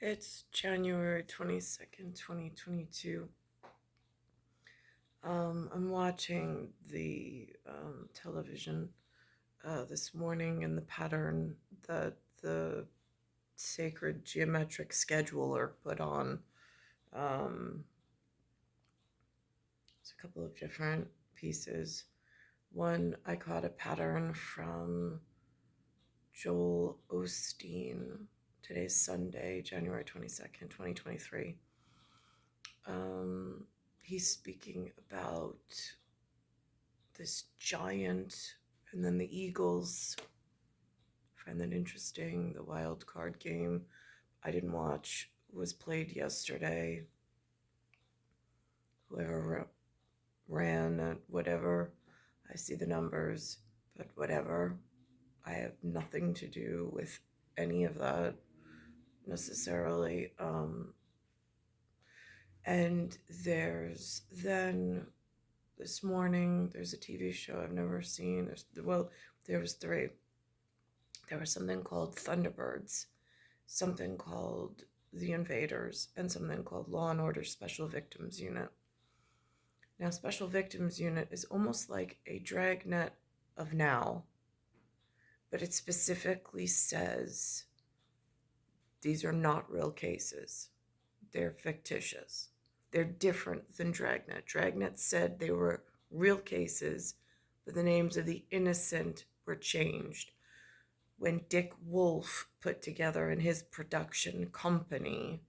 It's January 22nd, 2022. I'm watching the television this morning, and the pattern that the sacred geometric scheduler put on. Um, it's a couple of different pieces. One, I caught a pattern from Joel Osteen. Today's Sunday, January 22nd, 2023. Um, he's speaking about this giant, and then the Eagles. I find that interesting. The wild card game I didn't watch was played yesterday. Whoever ran at whatever, I see the numbers, but whatever. I have nothing to do with any of that necessarily. And there's then this morning, there's a TV show I've never seen. There was three. There was something called Thunderbirds, something called The Invaders, and something called Law and Order Special Victims Unit. Now, Special Victims Unit is almost like a dragnet of now, but it specifically says these are not real cases. They're fictitious. They're different than Dragnet. Dragnet said they were real cases, but the names of the innocent were changed. When Dick Wolf put together in his production company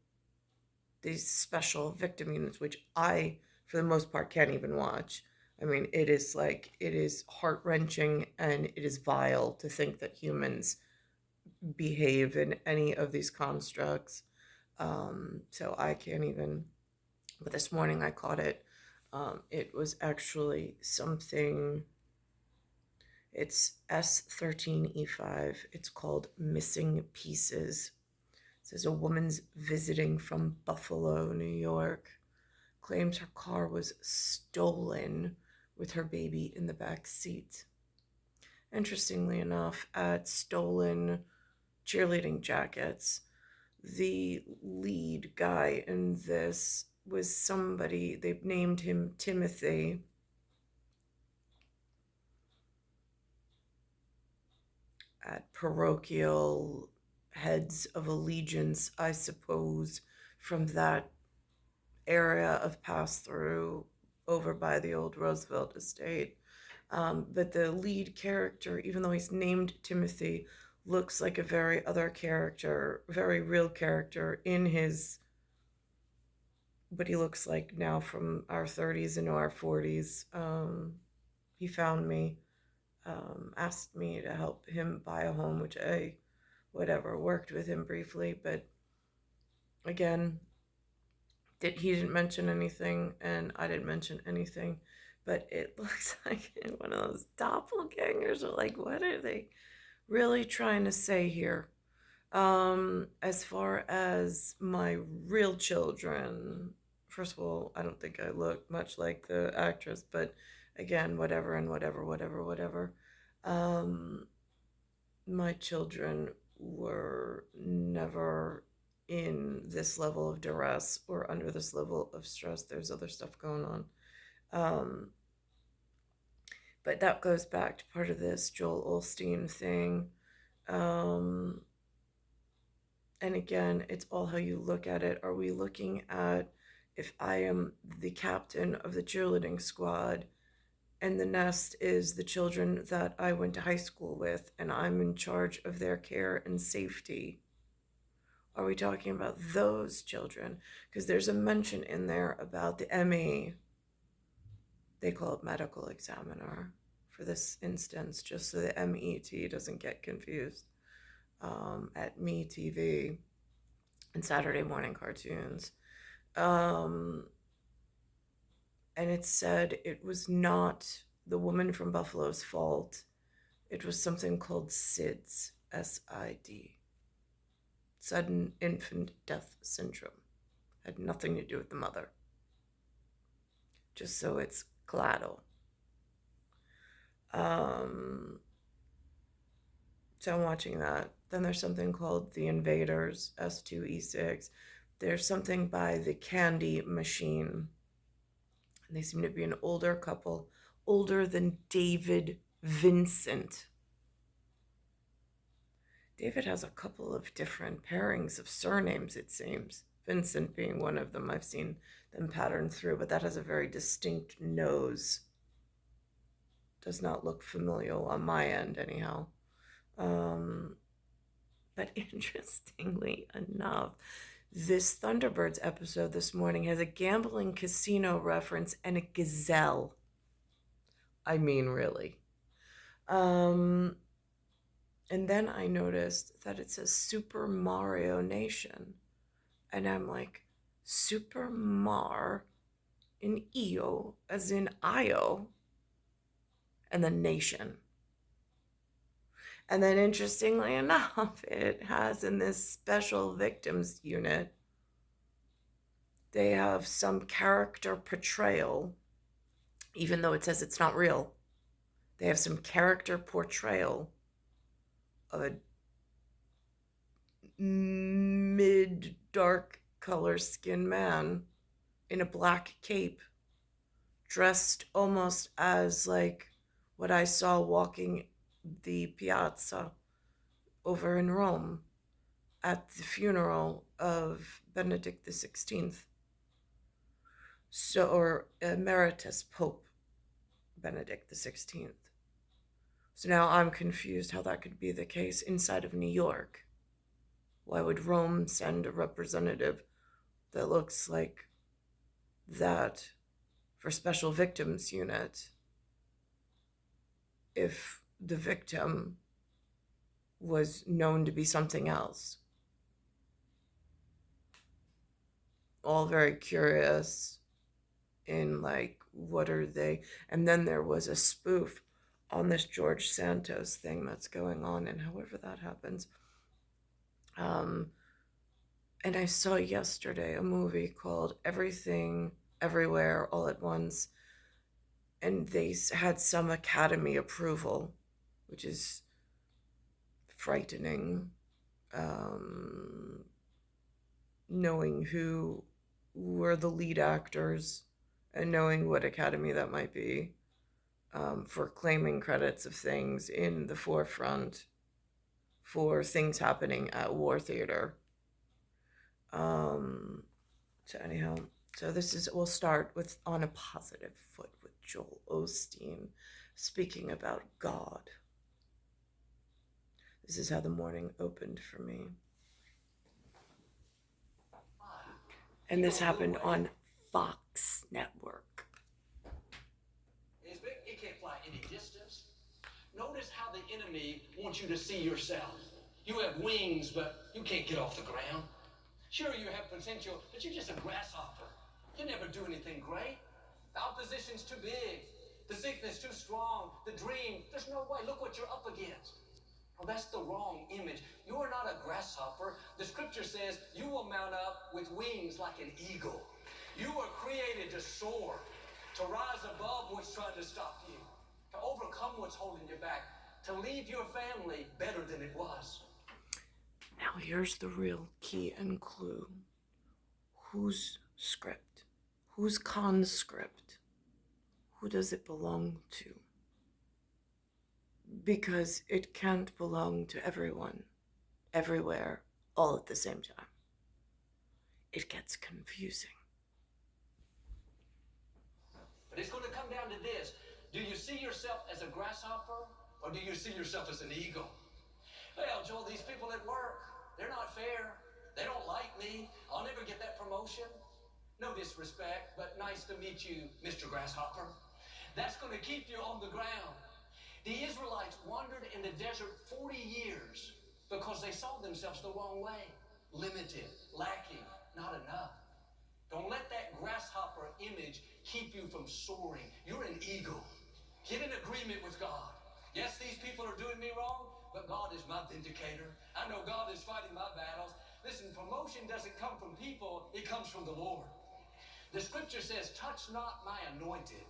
these special victim units, which I, for the most part, can't even watch. I mean, it is heart-wrenching, and it is vile to think that humans behave in any of these constructs. So I can't even, but this morning I caught it. It was actually something, it's S13E5. It's called Missing Pieces. It says a woman's visiting from Buffalo, New York, claims her car was stolen with her baby in the back seat. Interestingly enough, at stolen cheerleading jackets, the lead guy in this was somebody, they've named him Timothy. At parochial heads of allegiance, I suppose, from that area of pass through over by the old Roosevelt estate. But the lead character, even though he's named Timothy, looks like a very other character, very real character in his, what he looks like now from our 30s into our 40s. He found me, asked me to help him buy a home, which I, whatever, worked with him briefly. But again, he didn't mention anything, and I didn't mention anything. But it looks like one of those doppelgangers, or like, what are they really trying to say here? As far as my real children, first of all, I don't think I look much like the actress, but again, whatever and whatever. Um, my children were never in this level of duress or under this level of stress. There's other stuff going on. Um, but that goes back to part of this Joel Osteen thing. Um, and again, it's all how you look at it. Are we looking at, if I am the captain of the cheerleading squad and the nest is the children that I went to high school with, and I'm in charge of their care and safety? Are we talking about those children? Because there's a mention in there about the ME. They call it medical examiner for this instance, just so the MET doesn't get confused. At Me TV and Saturday morning cartoons. And it said it was not the woman from Buffalo's fault. It was something called SIDS, SID, sudden infant death syndrome. Had nothing to do with the mother. Just so it's claro. So I'm watching that. Then there's something called The Invaders, S2E6. There's something by The Candy Machine. And they seem to be an older couple, older than David Vincent. David has a couple of different pairings of surnames, it seems. Vincent being one of them. I've seen them patterned through, but that has a very distinct nose. Does not look familial on my end, anyhow. But interestingly enough, this Thunderbirds episode this morning has a gambling casino reference and a gazelle. I mean, really. And then I noticed that it says Super Mario Nation. And I'm like, Super Mar in EO, as in IO, and then Nation. And then interestingly enough, it has in this special victims unit, they have some character portrayal, even though it says it's not real. They have some character portrayal of a mid-dark color skinned man in a black cape, dressed almost as like what I saw walking the piazza over in Rome at the funeral of Benedict XVI. So, or Emeritus Pope Benedict XVI. So now I'm confused how that could be the case inside of New York. Why would Rome send a representative that looks like that for special victims unit if the victim was known to be something else? All very curious in like, what are they? And then there was a spoof on this George Santos thing that's going on, and however that happens. And I saw yesterday a movie called Everything Everywhere All at Once, and they had some Academy approval, which is frightening, knowing who were the lead actors and knowing what Academy that might be, for claiming credits of things in the forefront for things happening at War Theater. So anyhow, so we'll start with on a positive foot with Joel Osteen speaking about God. This is how the morning opened for me. And this happened on Fox Network. You can't fly any distance. Notice how the enemy wants you to see yourself. You have wings, but you can't get off the ground. Sure, you have potential, but you're just a grasshopper. You never do anything great. The opposition's too big. The sickness too strong. The dream, there's no way. Look what you're up against. Well, that's the wrong image. You are not a grasshopper. The scripture says you will mount up with wings like an eagle. You are created to soar, to rise above what's trying to stop you, to overcome what's holding you back, to leave your family better than it was. Now here's the real key and clue. Whose script? Whose conscript? Who does it belong to? Because it can't belong to everyone, everywhere, all at the same time. It gets confusing. But it's going to come down to this. Do you see yourself as a grasshopper, or do you see yourself as an eagle? Well, Joel, these people at work, they're not fair. They don't like me. I'll never get that promotion. No disrespect, but nice to meet you, Mr. Grasshopper. That's going to keep you on the ground. The Israelites wandered in the desert 40 years because they saw themselves the wrong way. Limited, lacking, not enough. Don't let that grasshopper image keep you from soaring. You're an eagle. Get in agreement with God. Yes, these people are doing me wrong, but God is my vindicator. I know God is fighting my battles. Listen, promotion doesn't come from people, it comes from the Lord. The scripture says, touch not my anointed.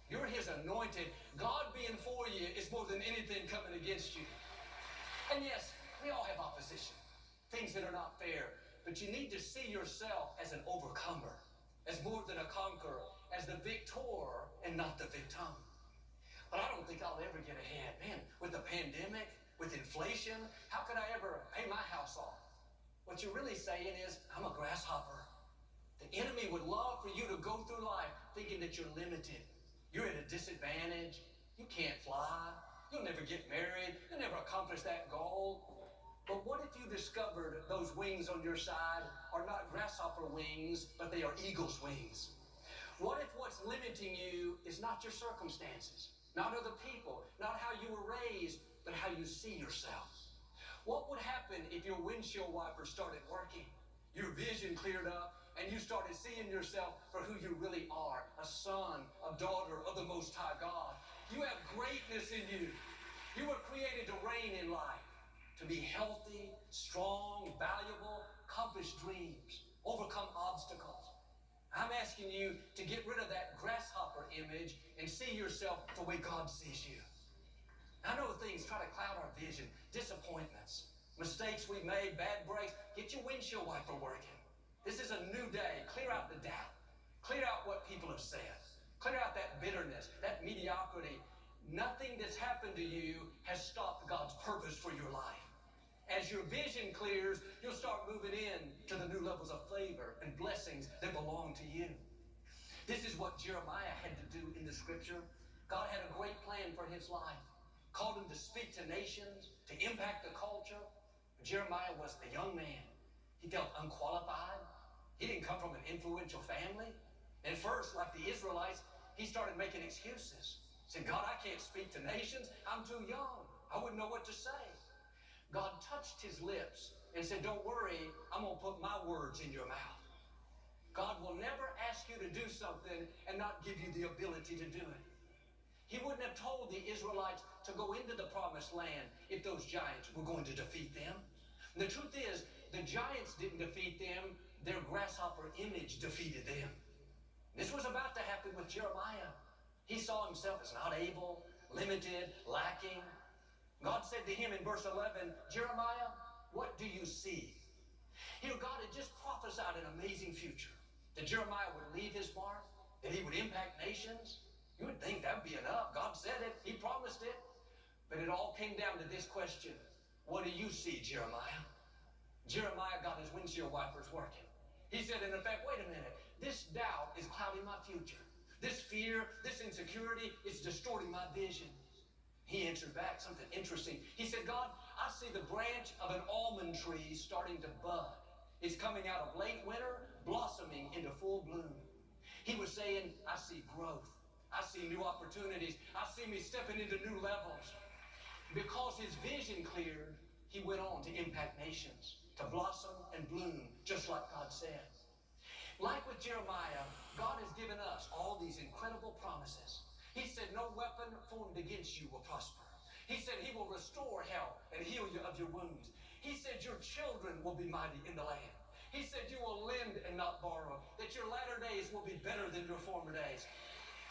You're his anointed. God being for you is more than anything coming against you. And yes, We all have opposition, things that are not fair. But you need to see yourself as an overcomer, as more than a conqueror, as the victor and not the victim. But I don't think I'll ever get ahead. Man, with the pandemic, with inflation, how could I ever pay my house off? What you're really saying is, I'm a grasshopper. The enemy would love for you to go through life thinking that you're limited. You're at a disadvantage. You can't fly. You'll never get married. You'll never accomplish that goal. But what if you discovered those wings on your side are not grasshopper wings, but they are eagle's wings? What if what's limiting you is not your circumstances, not other people, not how you were raised, but how you see yourself? What would happen if your windshield wiper started working, your vision cleared up, and you started seeing yourself for who you really are, a son, a daughter of the Most High God? You have greatness in you. You were created to reign in life, to be healthy, strong, valuable, accomplish dreams, overcome obstacles. I'm asking you to get rid of that grasshopper image and see yourself the way God sees you. I know things try to cloud our vision, disappointments, mistakes we made, bad breaks. Get your windshield wiper working. This is a new day. Clear out the doubt. Clear out what people have said. Clear out that bitterness, that mediocrity. Nothing that's happened to you has stopped God's purpose for your life. As your vision clears, you'll start moving in to the new levels of favor and blessings that belong to you. This is what Jeremiah had to do in the scripture. God had a great plan for his life, called him to speak to nations, to impact the culture. Jeremiah was a young man. He felt unqualified. He didn't come from an influential family. And first, like the Israelites, he started making excuses. He said, God, I can't speak to nations. I'm too young. I wouldn't know what to say. God touched his lips and said, don't worry, I'm going to put my words in your mouth. God will never ask you to do something and not give you the ability to do it. He wouldn't have told the Israelites to go into the promised land if those giants were going to defeat them. And the truth is, the giants didn't defeat them, their grasshopper image defeated them. This was about to happen with Jeremiah. He saw himself as not able, limited, lacking. God said to him in verse 11, Jeremiah, what do you see? Here, God had just prophesied an amazing future, that Jeremiah would leave his mark, that he would impact nations. You would think that would be enough. God said it. He promised it. But it all came down to this question. What do you see, Jeremiah? Jeremiah got his windshield wipers working. He said, in effect, wait a minute. This doubt is clouding my future. This fear, this insecurity is distorting my vision. He answered back something interesting. He said, God, I see the branch of an almond tree starting to bud. It's coming out of late winter, blossoming into full bloom. He was saying, I see growth. I see new opportunities. I see me stepping into new levels. Because his vision cleared, he went on to impact nations, to blossom and bloom, just like God said. Like with Jeremiah, God has given us all these incredible promises. He said, no weapon formed against you will prosper. He said he will restore health and heal you of your wounds. He said your children will be mighty in the land. He said you will lend and not borrow, that your latter days will be better than your former days.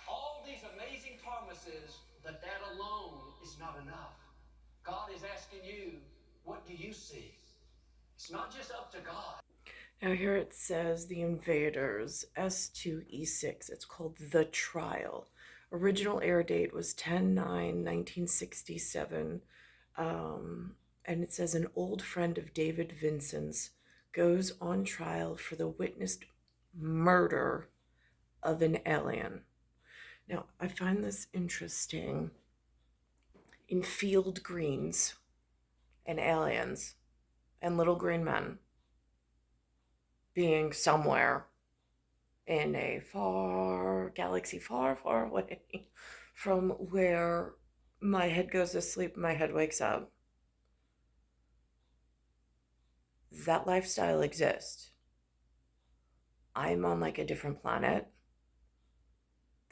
All these amazing promises, but that alone is not enough. God is asking you, what do you see? It's not just up to God. Now here it says The Invaders, S2E6. It's called The Trial. Original air date was 10/9/1967. And it says an old friend of David Vincent's goes on trial for the witnessed murder of an alien. Now, I find this interesting. In field greens and aliens and little green men being somewhere in a far galaxy, far, far away from where my head goes to sleep, my head wakes up. That lifestyle exists. I'm on like a different planet.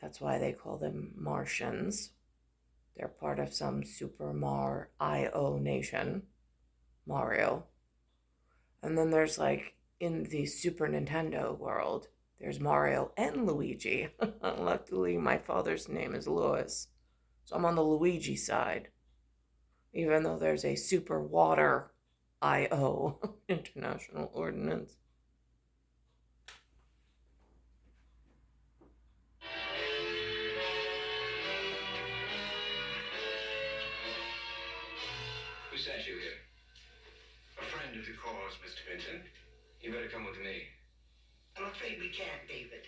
That's why they call them Martians. They're part of some Super Mario nation, Mario. And then there's like in the Super Nintendo world, there's Mario and Luigi. Luckily, my father's name is Louis, so I'm on the Luigi side. Even though there's a Super Water IO, International Ordinance. Who sent you here? A friend of the cause, Mr. Vincent. You better come with me. I'm afraid we can't, David.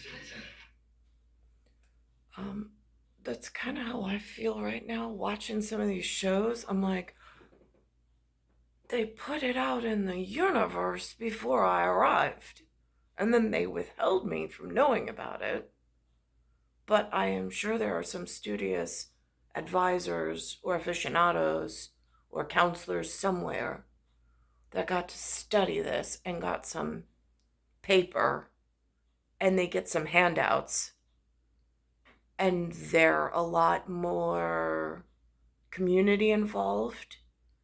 Mr. Vincent. Um, that's kind of how I feel right now watching some of these shows. I'm like, they put it out in the universe before I arrived, and then they withheld me from knowing about it. But I am sure there are some studious advisors or aficionados or counselors somewhere that got to study this and got some paper and they get some handouts and they're a lot more community involved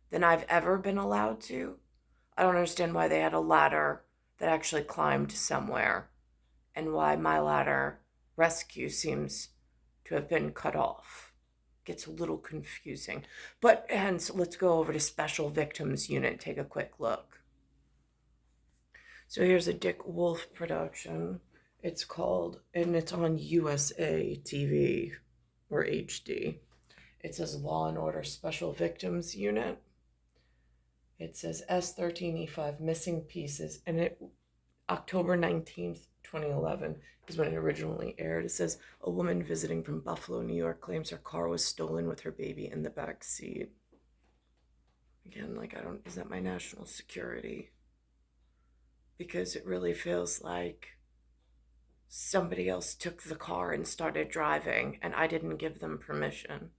than I've ever been allowed to. I don't understand why they had a ladder that actually climbed somewhere and why my ladder rescue seems to have been cut off. Gets a little confusing. But hence, let's go over to Special Victims Unit and take a quick look. So here's a Dick Wolf production. It's called, and it's on USA TV or HD. It says Law and Order Special Victims Unit. It says S13E5 Missing Pieces, and it October 19th, 2011 is when it originally aired. It says a woman visiting from Buffalo, New York claims her car was stolen with her baby in the back seat. Again, like, is that my national security? Because it really feels like somebody else took the car and started driving and I didn't give them permission.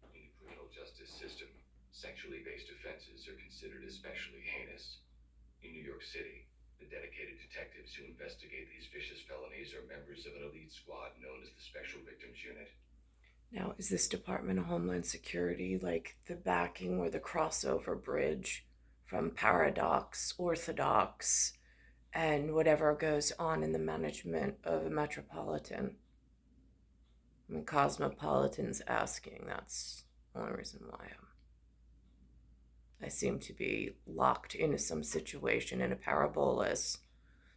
In the criminal justice system, sexually based offenses are considered especially heinous. In New York City, the dedicated detectives who investigate these vicious felonies are members of an elite squad known as the Special Victims Unit. Now, is this Department of Homeland Security like the backing or the crossover bridge from Paradox, Orthodox, and whatever goes on in the management of a metropolitan? I mean, Cosmopolitan's asking. That's the only reason why I seem to be locked into some situation in a parabolus,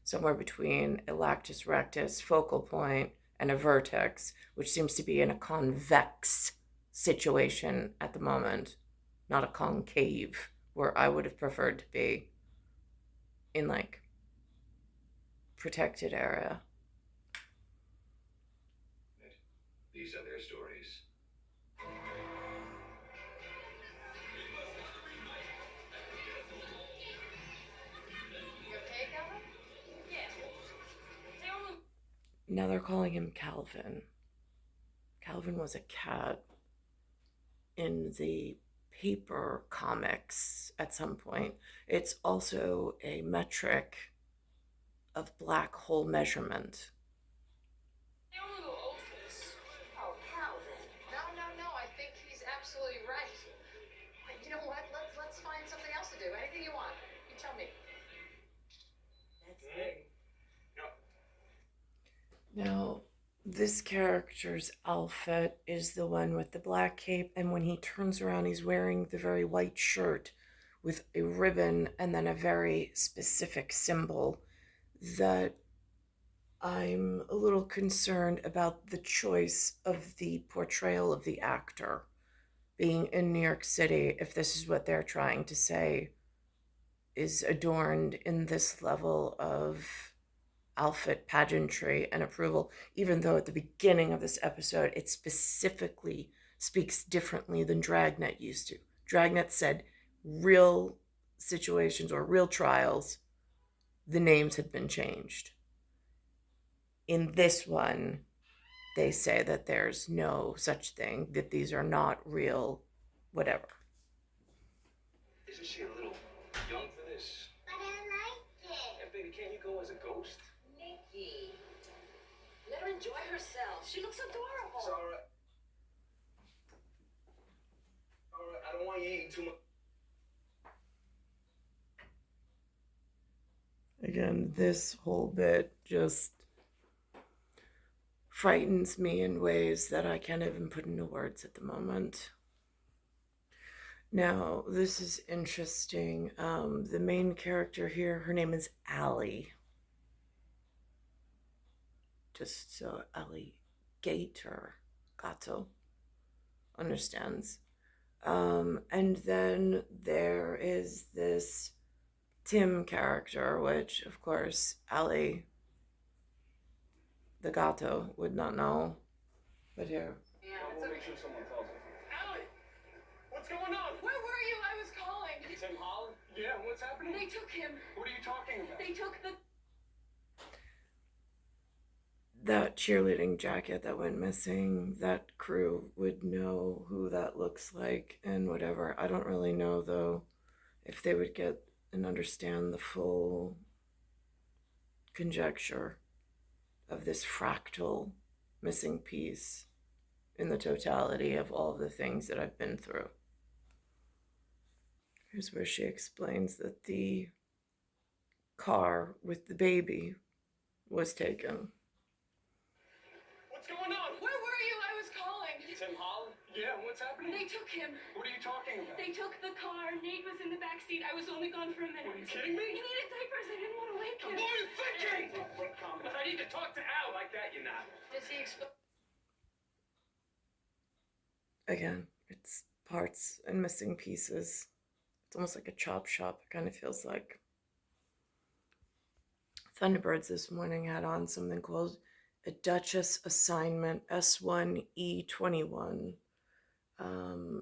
somewhere between a lactus rectus focal point and a vertex, which seems to be in a convex situation at the moment, not a concave, where I would have preferred to be in like protected area. These are their stories. Now they're calling him Calvin. Calvin was a cat in the paper comics at some point. It's also a metric of black hole measurement. Oh, Calvin. No, no, no. I think he's absolutely right. You know what? Let's find something else to do. Anything you want. You tell me. That's great. Now, this character's outfit is the one with the black cape, and when he turns around, he's wearing the very white shirt with a ribbon and then a very specific symbol that I'm a little concerned about the choice of the portrayal of the actor being in New York City, if this is what they're trying to say is adorned in this level of outfit pageantry and approval, even though at the beginning of this episode it specifically speaks differently than Dragnet used to. Dragnet said real situations or real trials, the names had been changed. In this one, they say that there's no such thing, that these are not real, whatever. Isn't she a little young for this? But I like it. And baby, can't you go as a ghost? Nikki. Let her enjoy herself. She looks adorable. It's all right. All right, I don't want you eating too much. Again, this whole bit just frightens me in ways that I can't even put into words at the moment. Now, this is interesting. The main character here, her name is Allie. Just so Gato understands. And then there is this Tim character, which, of course, Allie, the Gato, would not know. But here. Yeah, We'll make sure someone tells her. Allie! What's going on? Where were you? I was calling. Tim Holland? Yeah, what's happening? They took him. What are you talking about? They took the. That cheerleading jacket that went missing, that crew would know who that looks like and whatever. I don't really know, though, if they would get and understand the full conjecture of this fractal missing piece in the totality of all of the things that I've been through. Here's where she explains that the car with the baby was taken. What's going on? Where were you? I was calling. Tim Holland? Yeah, what's happening? They took him. What are you talking about? They took the car. Nate was in the back seat. I was only gone for a minute. Are you kidding me? He needed diapers. I didn't want to wake him. What are you thinking? Calm down. I need to talk to Al like that, you're not. Does he explain? Again, it's parts and missing pieces. It's almost like a chop shop, it kind of feels like. Thunderbirds this morning had on something called a Duchess Assignment S1E21.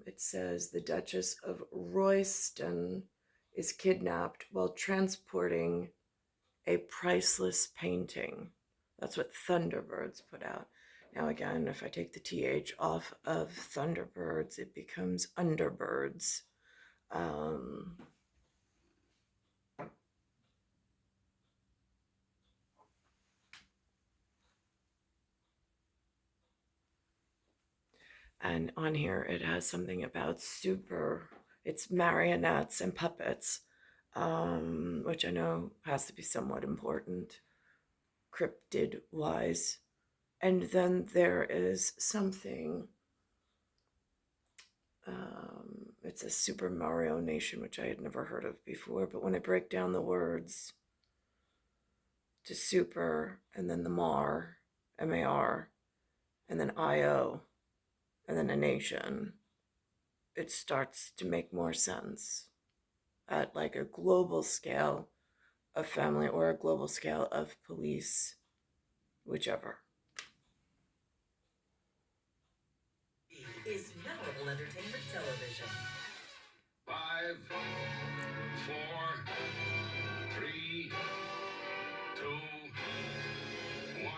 It says the Duchess of Royston is kidnapped while transporting a priceless painting. That's what Thunderbirds put out. Now again, if I take the TH off of Thunderbirds, it becomes Underbirds. And on here it has something about it's marionettes and puppets, which I know has to be somewhat important, cryptid wise. And then there is something, it's a Super Mario Nation, which I had never heard of before, but when I break down the words to super, and then the Mar, M-A-R, and then I-O, and then a nation, it starts to make more sense at like a global scale of family or a global scale of police, whichever. Is memorable entertainment television. 5, 4, 3, 2, 1.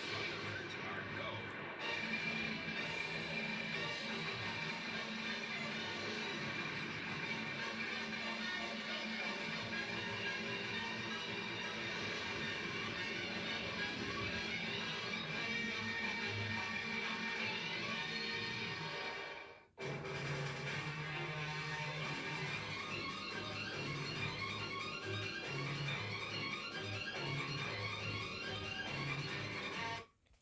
Thunderbirds are go.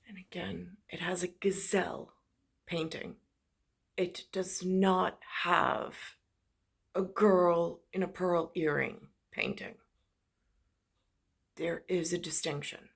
And again, it has a gazelle painting. It does not have a girl in a pearl earring painting. There is a distinction.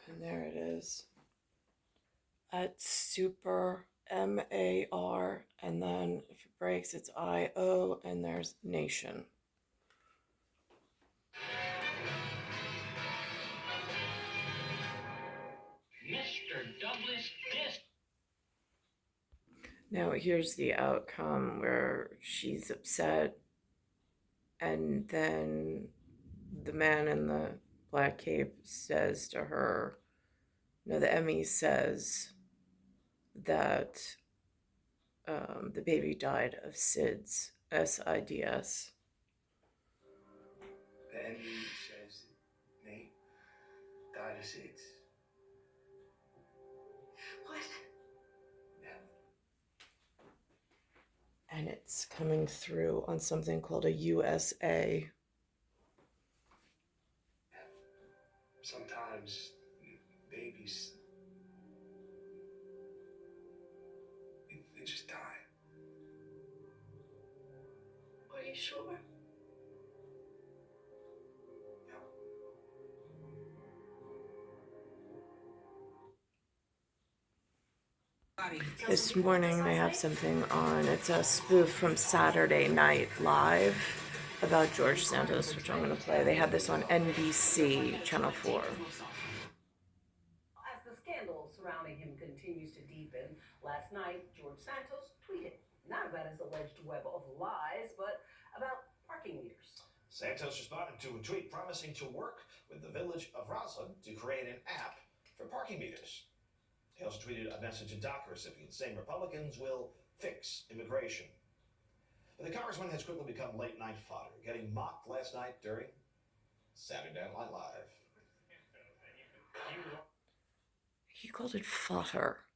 And there it is. At super M-A-R, and then if it breaks, it's I-O, and there's nation. Now, here's the outcome where she's upset, and then the man in the black cape says to her, no, the Emmy says that the baby died of SIDS, SIDS. The Emmy says that Nate died of SIDS. What? Yeah. And it's coming through on something called a USA. Sometimes babies, they just die. Are you sure? Yeah. This morning they have something on. It's a spoof from Saturday Night Live about George Santos, which I'm going to play. They had this on NBC, Channel 4. As the scandal surrounding him continues to deepen, last night George Santos tweeted not about his alleged web of lies, but about parking meters. Santos responded to a tweet promising to work with the village of Roslyn to create an app for parking meters. He also tweeted a message to DACA recipients saying Republicans will fix immigration. But the congressman has quickly become late night fodder, getting mocked last night during Saturday Night Live. He called it fodder.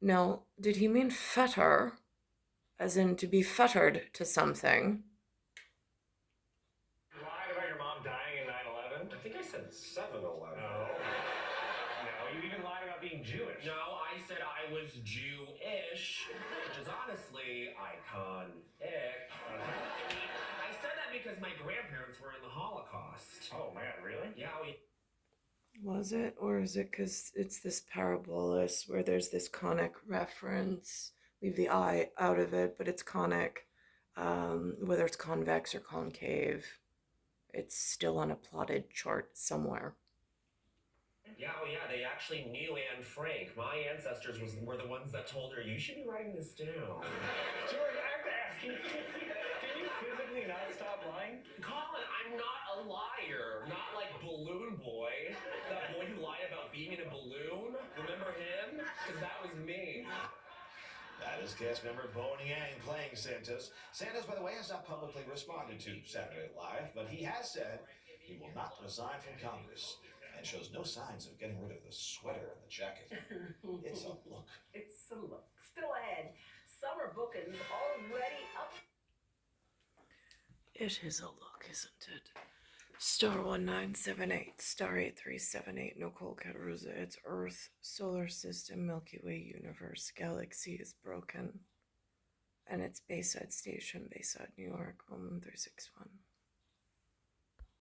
Now, did he mean fetter, as in to be fettered to something? You lied about your mom dying in 9/11? I think I said 7-Eleven. No. No, you even lied about being Jewish. No, I said I was Jewish, which is honestly iconic. I said that because my grandparents were in the Holocaust. Oh man, really? Yeah, Was it? Or is it because it's this parabolus where there's this conic reference? Leave the I out of it, but it's conic. Whether it's convex or concave, it's still on a plotted chart somewhere. Yeah, well, yeah, they actually knew Anne Frank. My ancestors were the ones that told her, you should be writing this down. George, I have to ask you, can you physically not stop lying? Colin, I'm not a liar. Not like Balloon Boy. That boy who lied about being in a balloon. Remember him? Because that was me. That is cast member Bowen Yang playing Santos. Santos, by the way, has not publicly responded to Saturday Night Live, but he has said he will not resign from Congress and shows no signs of getting rid of the sweater and the jacket. It's a look. It's a look. Still ahead, summer bookings already up. It is a look, isn't it? Star 1978, star 8378, Nicole, Cattaruzza, it's Earth, Solar System, Milky Way Universe, Galaxy is broken. And it's Bayside Station, Bayside, New York, 11361.